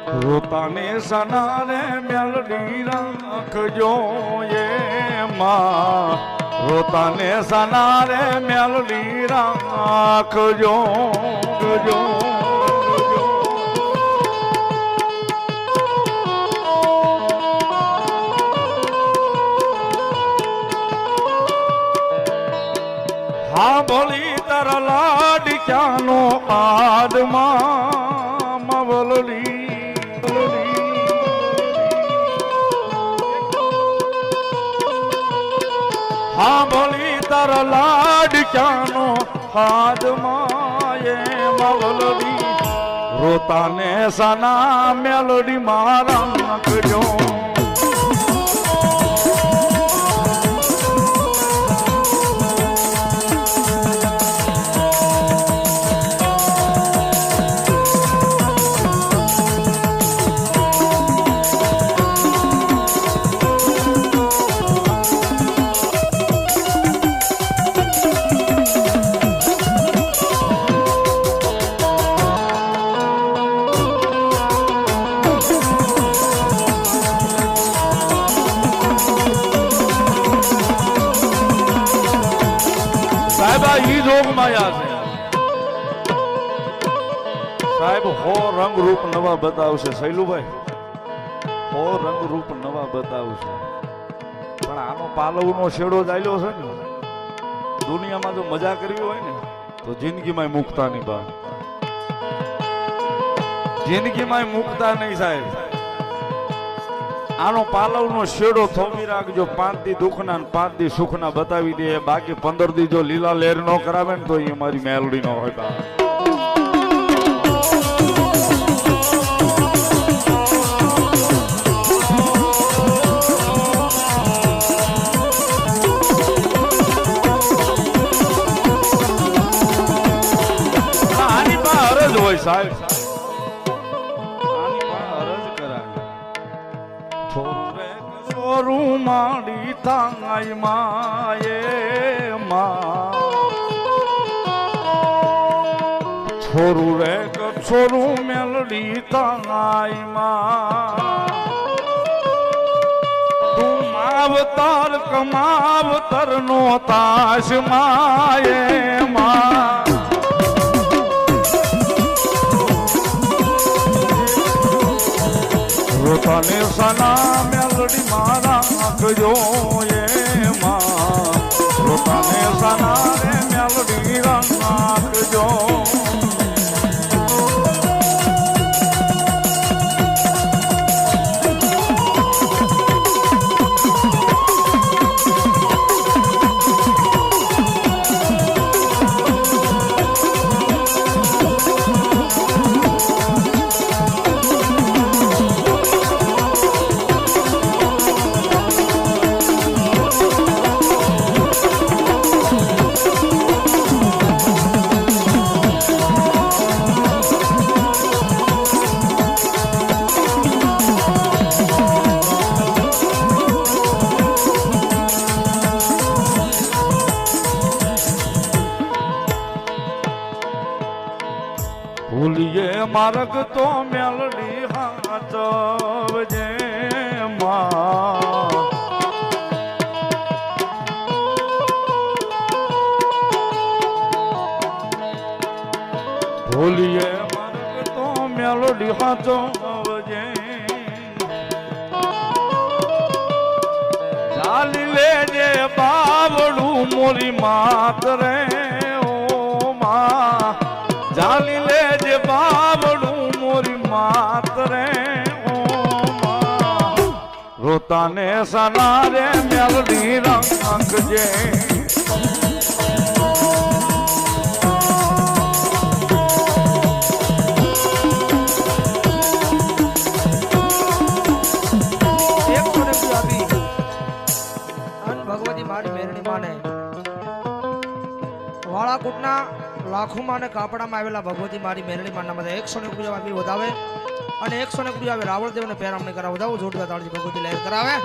રોતાને સનારે મેલડી રાખજો એમાં રોતાને સનારે મેલડી રાખજો જો હા ભોલી તારા લાડક્યાનો આદમાં મવલડી હા ભોલી તારા લાડક્યાનો આદમાં એ મવલડી રોતાને સના મેલડી મારા નાખજો ઈ જોગ માયા છે સાહેબ હો રંગ રૂપ નવા બતાવશે શૈલુભાઈ હો રંગ રૂપ નવા બતાવશે પણ આનો પાલવનો છેડો ચાલ્યો છે ને દુનિયામાં જો મજા કરવી હોય ને તો જિંદગીમાં મુકતા નહીં બા જિંદગીમાં મુકતા નહીં સાહેબ આનો પાલવનો શેડો થોમી રાખજો 5 દી દુખના 5 દી સુખના બતાવી દે બાકી 15 દી જો લીલા લહેર નો કરાવે ને તો એ મારી મેલડી નો હોય બા આની પા અરજ હોય સાહેબ છોરું માડી તાંગાઈ માએ છોરું રે છોરું મેલડી તાંગાઈ તું માવતર કમાવતર નો તાશ માએ રોતાને સના મેલડી મારા નાખજો એમાં રોતાને સના રે મેલડી નાખજો ભૂલીએ માર્ગ તો મેલડી હાચવજે ભૂલીએ માર્ગ તો મેલડી હાચવજે ચાલી લેજે બાવડું મોરી માત રે ઓ મા ચાલી લેજે બાવડું મોરી માત રે ઓ રોતાને સના રે મેલડી રાખજે ભગવતી મારી મેરણી માને વાળાકુટના લાખોમાં ને કાપડામાં આવેલા ભગવતી મારી મેરણી માના બધા 101 રૂપિયા આપી વધાવે અને 101 રૂપિયા આવે રાવળદેવને પેરામણી કરાવ વધાવો જોડતા તાળજી ભગવતી લહેર કરાવે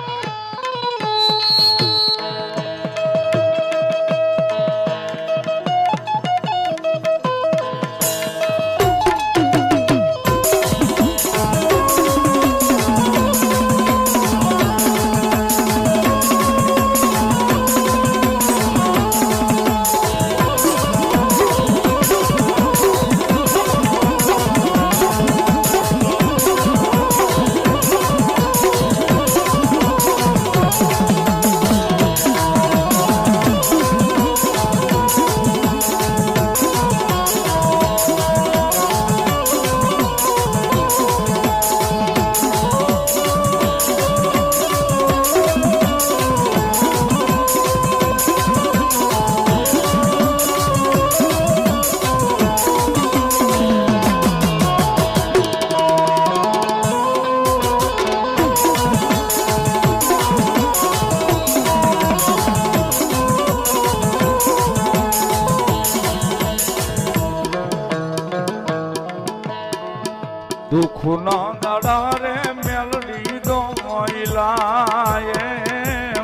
દુઃખના દાડા રે મેલડી દોયલાએ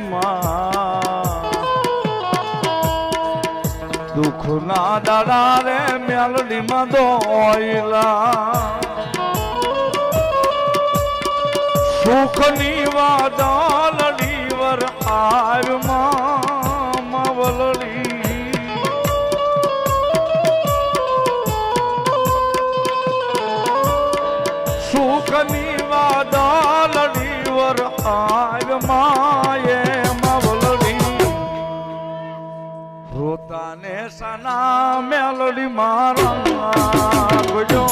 માં દુઃખના દાડા રે મેલડીમાં દોયલા સુખની વાદળડી વર આરમાં મવલડી સુખની વાદળડી વર આરમાં એ મવલડી રોતાને સના મેલડી મારા ગજો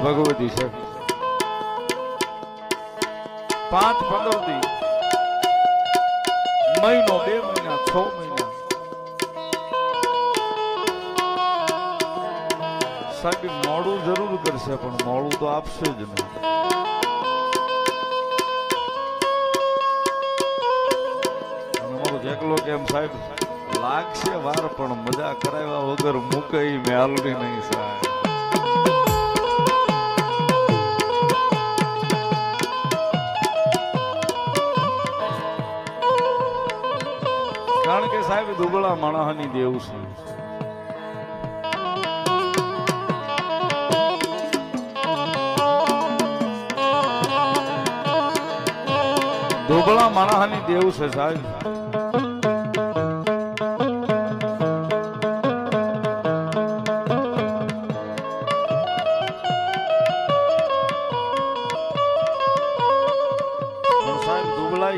ભગવતી છે 5-15 દી મહિનો 2 મહિના 6 મહિના સાહેબ મોડું જરૂર કરશે પણ મોડું તો આપશે જ નહીં અમારો જેકલો કેમ સાહેબ લાગશે વાર પણ મજા કરાવ્યા વગર મૂકે મેલડી નહીં સાહેબ કારણ કે સાહેબ દુબળા માણસની દેવ છે દુબળા માણસની દેવ છે સાહેબ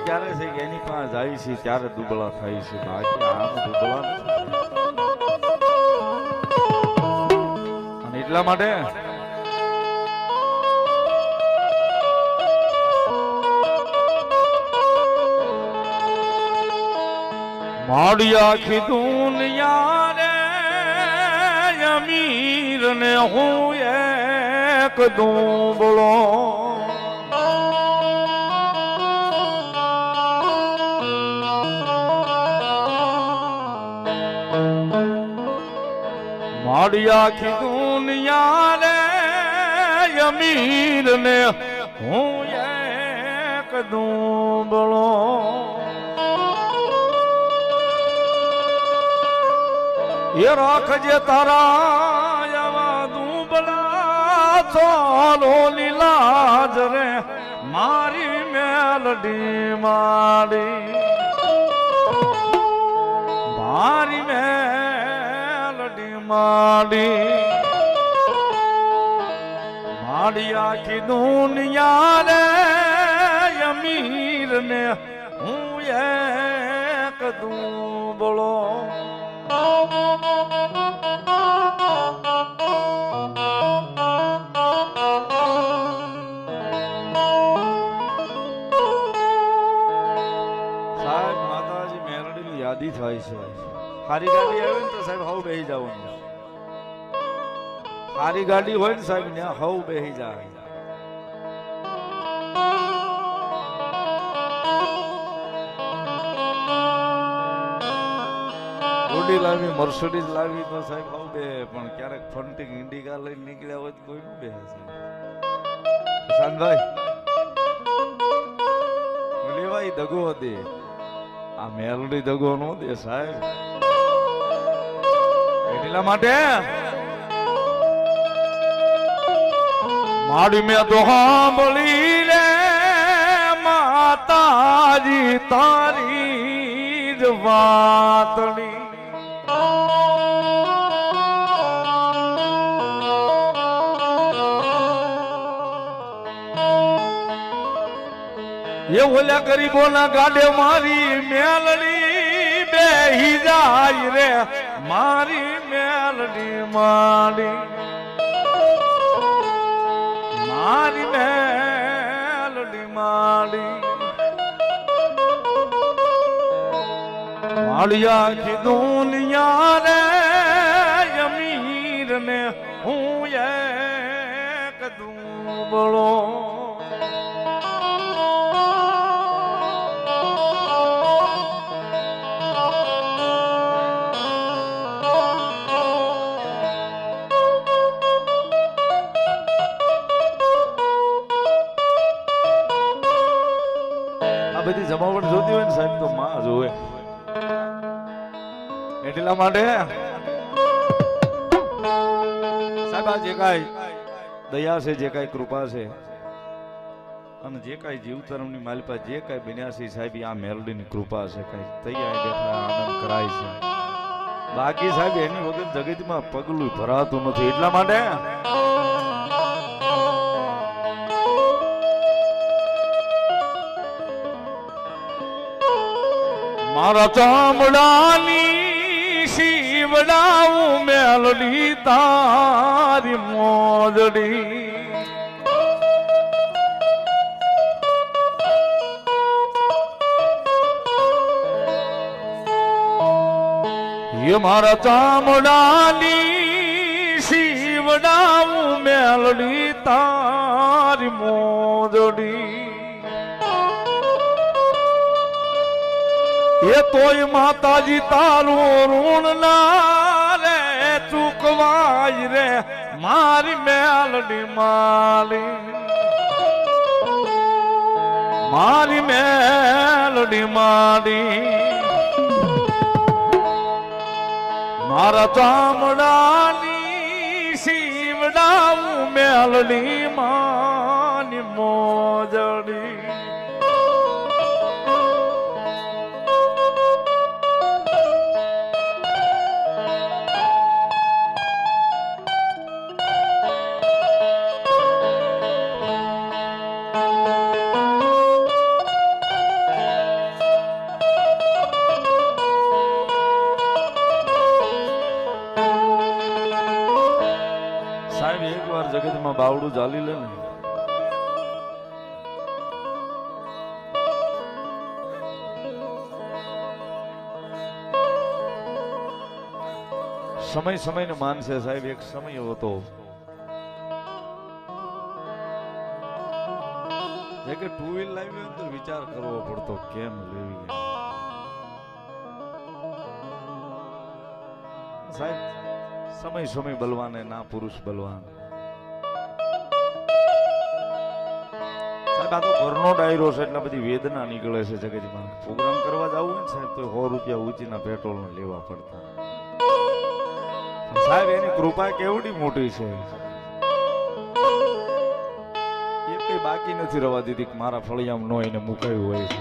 ક્યારે છે કે એની પાસે જાય છે ત્યારે દુબળા થાય છે બાકી આમ દુબળા નથી અને એટલા માટે માડી આખી દુનિયા રે અમીર ને હું એક દુબળો માડી આખી દુનિયા રે અમીર ને હું એક દુબળો એ રાખજે તારા આવા દુબળા ચોલો લીલાજ રે મારી મેલડી માડી મારી માડી માડી આખી દુનિયા રે અમીર ને હું એક દુબળો સાહેબ માતાજી મેલડીની યાદી થાય છે હારી ગાડી આવે ને તો સાહેબ હવ બેહી જવાનું હારી ગાડી હોય ને સાહેબ ને હવ બેહી જાય ઓડી લાવી મર્સિડીઝ લાવી તો સાહેબ હવ બે પણ ક્યારેક ફંટિંગ ઇન્ડિકા લઈને નીકળ્યા હોય તો કોઈ ન બેહે સાહેબ શાનભાઈ લેવાય દગો દે, આ મેલડી દગો નો દે સાહેબ. એટલા માટે માડી મેં તો સાંભળી લે માતાજી તારી જ વાતણી. એ ઓલા ગરીબોના ગાડે મારી મેલડી બેહી જાય રે, મારી મેલડી માડી, મારી મેલડી માડી. માળિયા કી દુનિયા રે અમીર ને હું એક દુબળો. બધી જમાવટ જોતી હોય ને સાહેબ તો માં જોવે. એટલા માટે સાહેબ આ જે કાંઈ દયા છે, જે કાંઈ કૃપા છે અને જે કાંઈ જીવતરમની માલિપા જે કાંઈ બન્યા છે સાહેબ આ મેલડીની કૃપા છે. કાંઈ તૈયાર બેઠા આનંદ કરાય છે. બાકી સાહેબ એની વગર જગતમાં પગલું ભરાતું નથી. એટલા માટે મારા ચામડાની શિવડાવું મેલડી તારી મોજડી. એ મારા ચામડાની શિવડાવું મેલડી તારી મોજડી. એ તોય માતાજી તારું ઋણ ના રે ચૂકવાય રે, મારી મેલડી માલી, મારી મેલડી માડી. મારા ચામડાની શિવડાવું મેલડી માની મોજડી. સાહેબ એકવાર જગતમાં બાવડું ચાલી લે ને સમય ને માનશે સાહેબ. એક સમય હતો જે કે ટુ વ્હીલ લાવી હોય તો વિચાર કરવો પડતો કેમ લેવી સાહેબ. સમય બલવાને ના પુરુષ બલવાન. સાહેબ આ તો ઘરનો ડાયરો છે એટલે બધી વેદના નીકળે છે જગતમાં. પ્રોગ્રામ કરવા જવું હોય ને સાહેબ તો 100 રૂપિયા ઊંચીના પેટ્રોલ લેવા પડતા. સાહેબ એની કૃપા કેવડી મોટી છે. એ કઈ બાકી નથી રવા દીધી કે મારા ફળિયામ નો એને મુકાયું હોય છે.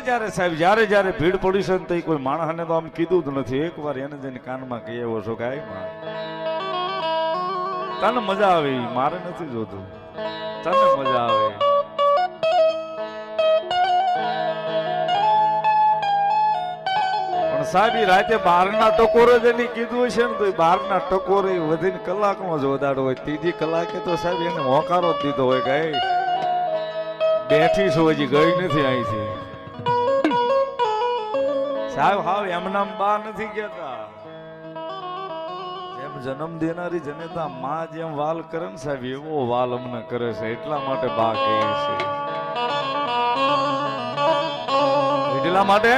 જ્યારે સાહેબ જ્યારે ભીડ પડી છે ને તો કોઈ માણસને તો આમ કીધું જ નથી. એકવાર એને જઈને કાનમાં કહી આવ્યો છો કે આય માં તને મજા આવે, મારે નથી જોતું, તને મજા આવે. પણ સાહેબ રાતે 12ના ટકોરે જ એની કીધું છે ને તો 12ના ટકોરે વધીને કલાકનો જ વધારો હોય. ત્રીજી કલાકે તો સાહેબ એને હોકારો જ દીધો હોય કે બેઠી છો હજી ગઈ નથી અહીંથી. સાહેબ હાવ એમનામ બા નથી કહેતા. જેમ જન્મ દેનારી જનેતા માં જેમ વાલ કરે ને સાહેબ એવો વાલ અમને કરે છે. એટલા માટે બા કહે છે. એટલા માટે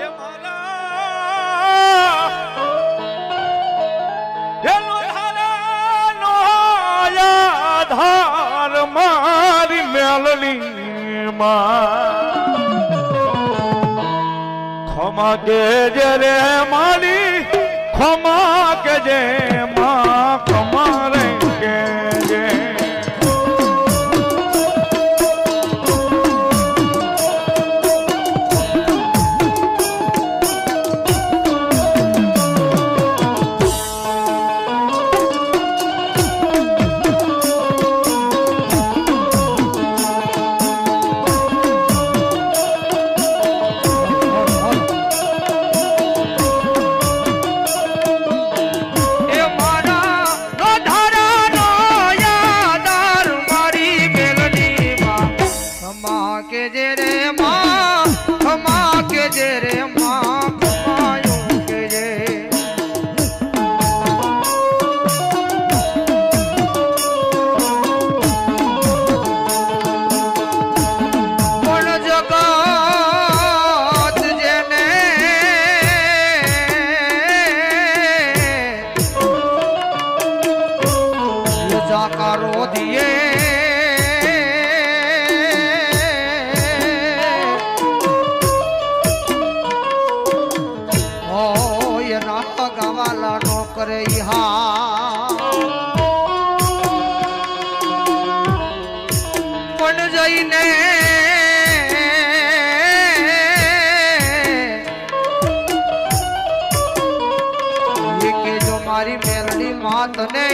એ મારા મેલની માં ખમા કે જે રે મારી ખમા કે જે માં ખમા રે કે જે કરે હા પણ જઈને કે જો મારી મેલડી માતને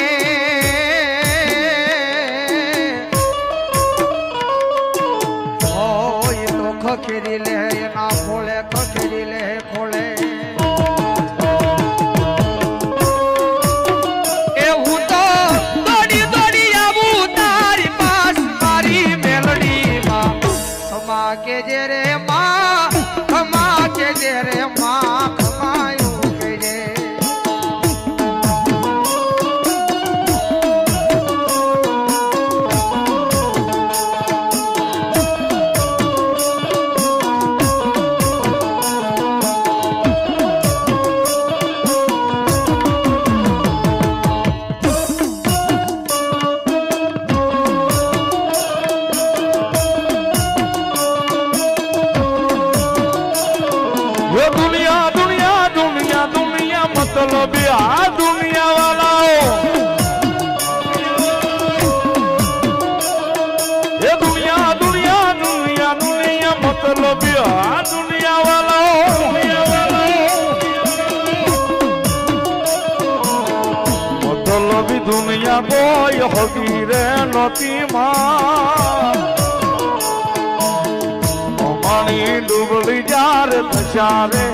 હોય તો ખખેરી લે એના ખોળે ખખેરી લે ખોળે કે જે રે માં ખમા કે જે રે માં ખમાયું કે જે मतलब आ दुनिया वालाओ ये दुनिया दुनिया दुनिया दुनिया मतलब आ दुनिया वालाओ मतलब दुनिया कोई होगी रे नती मां मानी डूबली जार तशारे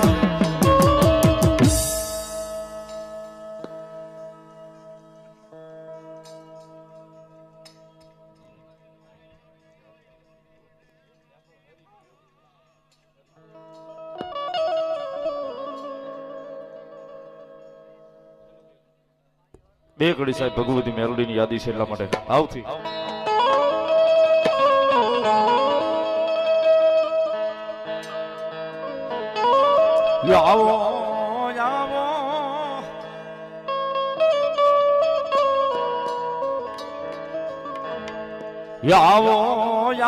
બે ઘડી સાહેબ ભગવતી મેલડીની યાદી છે એટલા માટે આવતી આવો આવો આવો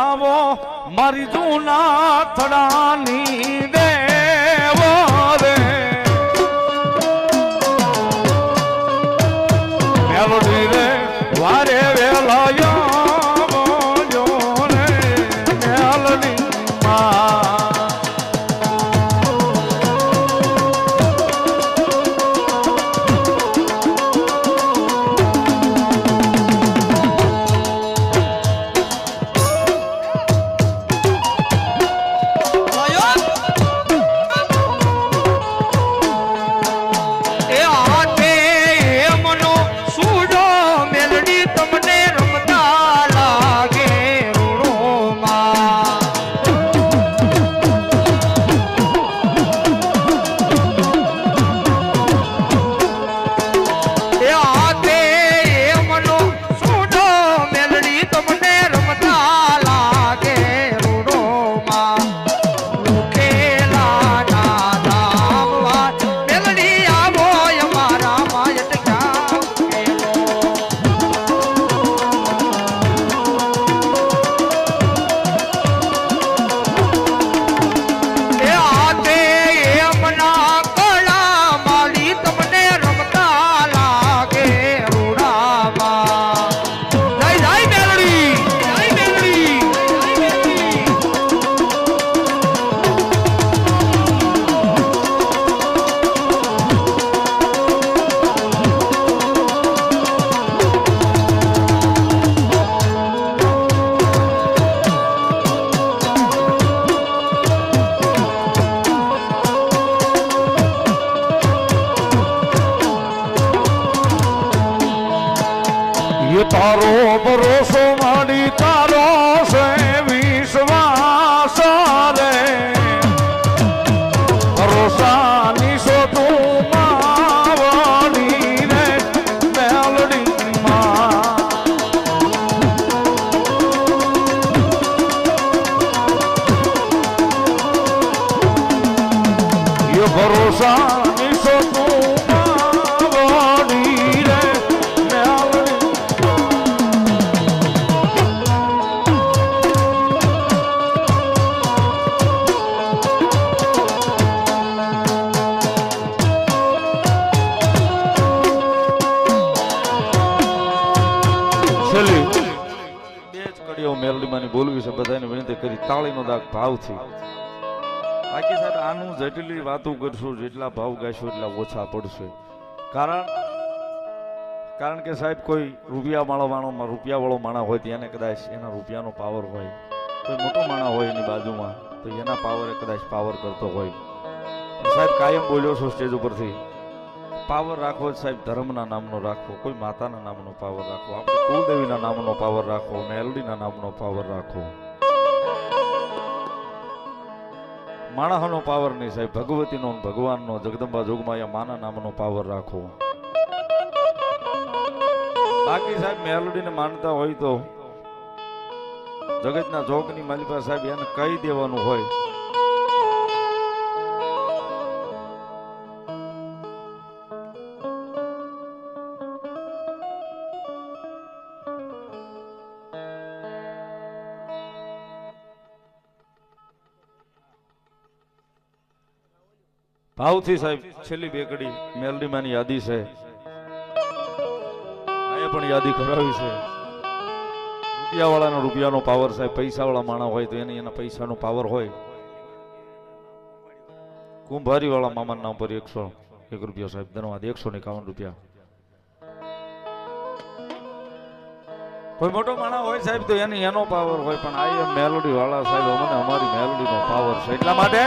આવો મારી જૂના થડાની દેવો રે મેલડી રે વારે વેલાયો જો રે મેલડી માં મારો ભરોસો માડી તારો છે વિશ્વાસ રે ભરોસાની સો તું માવડી રે મેલડીમાં એ ભરોસાની સો તું માવડી રે છેલ્લી બે જ કડીઓ મેલડીમાંની બોલવી છે બધાને વિનંતી કરી તાળીનો દાગ ભાવથી બાકી સાહેબ આનું જેટલી વાતો કરશું જેટલા ભાવ ગાઈશું એટલા ઓછા પડશે કારણ કે સાહેબ કોઈ રૂપિયા વાળો માણા હોય તેને કદાચ એના રૂપિયાનો પાવર હોય કોઈ મોટો માણા હોય એની બાજુમાં તો એના પાવરે કદાચ પાવર કરતો હોય સાહેબ કાયમ બોલ્યો છો સ્ટેજ ઉપરથી પાવર રાખવો સાહેબ ધર્મના નામનો રાખવો કોઈ માતાના નામનો પાવર રાખવો આપણે કુલદેવીના નામનો પાવર રાખવો મેલડીના નામનો પાવર રાખવો માણસનો પાવર નહીં સાહેબ ભગવતીનો ભગવાનનો જગદંબા જોગમાયા માના નામનો પાવર રાખવો બાકી સાહેબ મેલડીને માનતા હોય તો જગતના જોગની માલિકા સાહેબ એને કહી દેવાનું હોય ભાવથી સાહેબ છેલ્લી બે કડી મેલડીમાંની યાદી છે અહીંયા પણ યાદી કરાવી છે રૂપિયાવાળાનો રૂપિયાનો પાવર સાહેબ પૈસાવાળા માણા હોય તો એના પૈસાનો પાવર હોય કુંભારીવાળા મામાના નામ પર 101 રૂપિયા સાહેબ ધન્યવાદ 151 રૂપિયા કોઈ મોટો માણા હોય સાહેબ તો એનો પાવર હોય પણ આ મેલોડી વાળા સાહેબ અમને અમારી મેલોડીનો પાવર છે એટલા માટે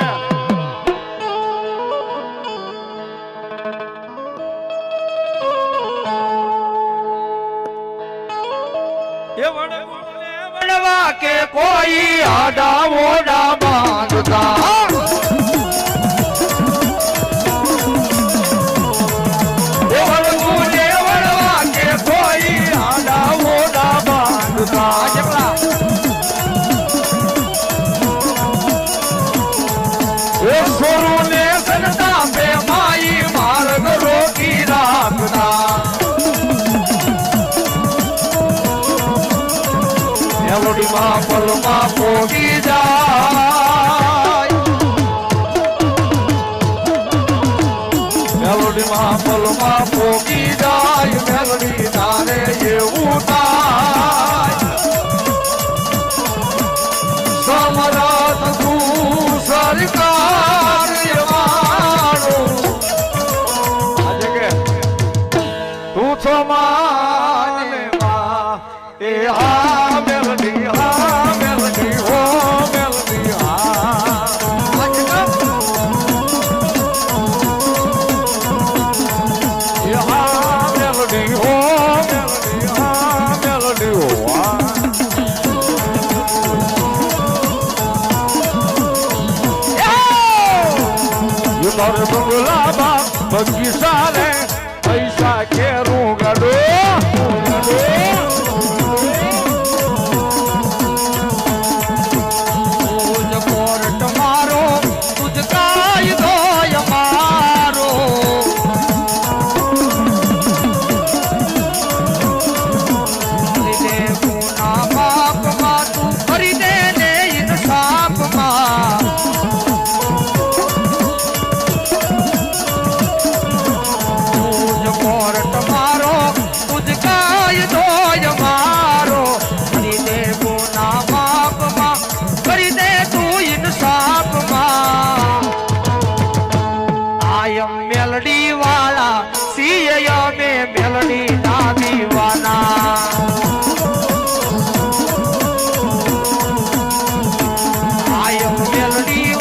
કે કોઈ આડા મોડા બાંધતા કે કોઈ આડા મોડા બાંધતા સોરું ને સનતા બે માઈ માર્ગ રોકી રાખતા મેલોડીમાં પલમાં પોગી જાય મેલોડીમાં પલમાં પોગી જાય મેલોડી તારે એવું થાય સમરથ તું સરકાર આજે કે તું છો માને માં એ હા મેલડી હા મેલડી હો મેલડી હા મેલડી હો મેલડી હા મેલડી હો તાર બંગલામાં બગીચા રે પૈસા કેરું ગાડો મેલડી વાળા સિયા